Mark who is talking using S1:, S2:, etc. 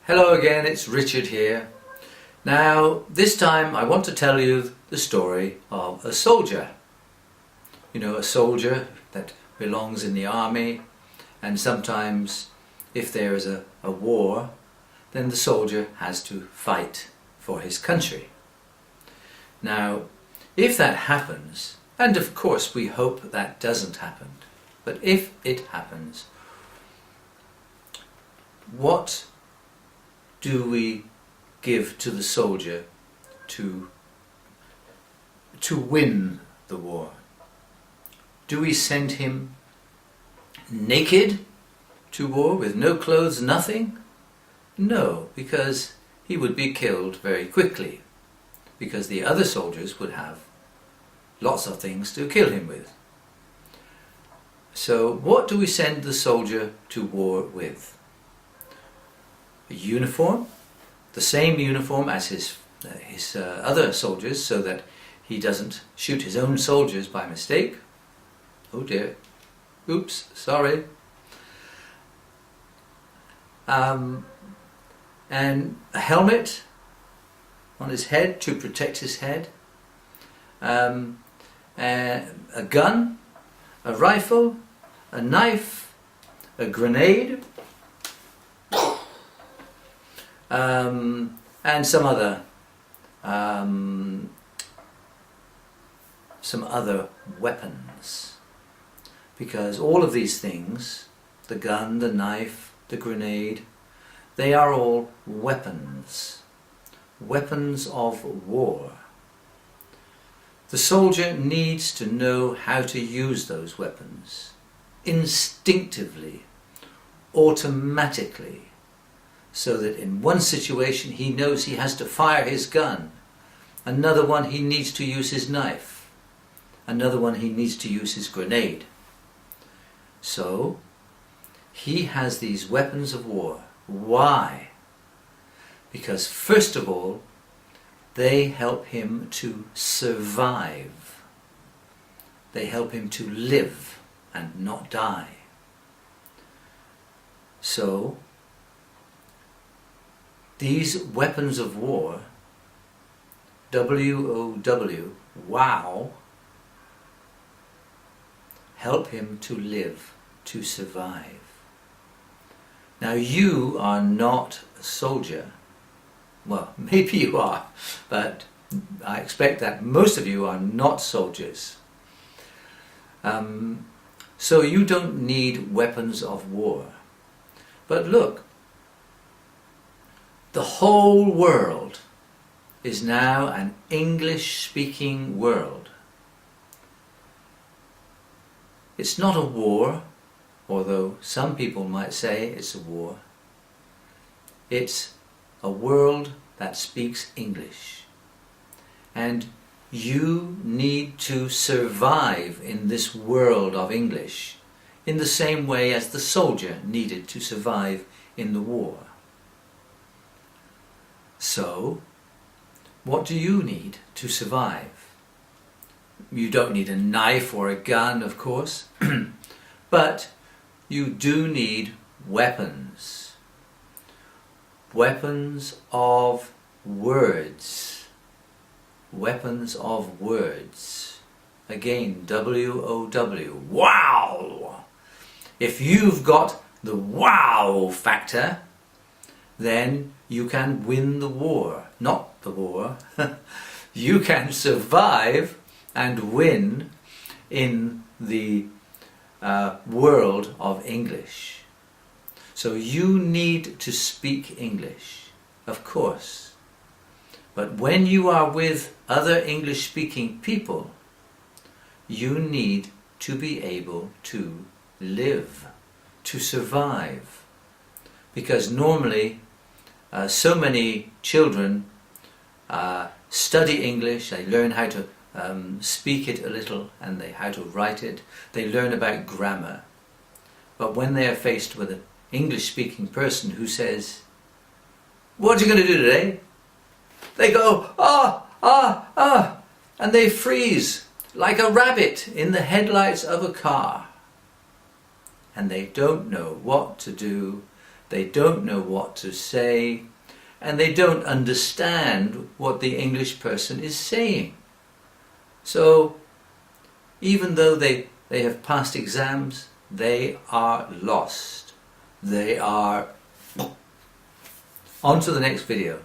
S1: Hello again, it's Richard here. Now, this time I want to tell you the story of a soldier. You know, a soldier that belongs in the army, and sometimes if there is a war, then the soldier has to fight for his country. Now, if that happens, and of course we hope that doesn't happen, but if it happens, what do we give to the soldier to win the war? Do we send him naked to war with no clothes, nothing? No, because he would be killed very quickly, because the other soldiers would have lots of things to kill him with. So what do we send the soldier to war with? A uniform, the same uniform as his other soldiers, so that he doesn't shoot his own soldiers by mistake. Oh dear, oops, sorry. And a helmet on his head to protect his head, a gun, a rifle, a knife, a grenade, and some other weapons, because all of these things, the gun, the knife, the grenade, they are all weapons of war. The soldier needs to know how to use those weapons instinctively, automatically, so that in one situation he knows he has to fire his gun, another one he needs to use his knife, another one he needs to use his grenade. So he has these weapons of war. Why? Because first of all, they help him to survive. They help him to live and not die. So these weapons of war, W-O-W, wow, help him to live, to survive. Now you are not a soldier. Well, maybe you are, but I expect that most of you are not soldiers. So you don't need weapons of war. But look, the whole world is now an English-speaking world. It's not a war, although some people might say it's a war. It's a world that speaks English. And you need to survive in this world of English in the same way as the soldier needed to survive in the war. So, what do you need to survive? You don't need a knife or a gun, of course, but you do need weapons. Weapons of words. Weapons of words. Again, W-O-W. Wow! If you've got the wow factor, then you can win the war. Not the war. You can survive and win in the world of English. So you need to speak English, of course. But when you are with other English-speaking people, you need to be able to live, to survive. Because normally, so many children study English, they learn how to speak it a little, and how to write it. They learn about grammar. But when they are faced with an English-speaking person who says, "What are you going to do today?" they go, and they freeze like a rabbit in the headlights of a car. And they don't know what to do. they don't know what to say, and they don't understand what the English person is saying. So even though they have passed exams, they are lost. They are... On to the next video.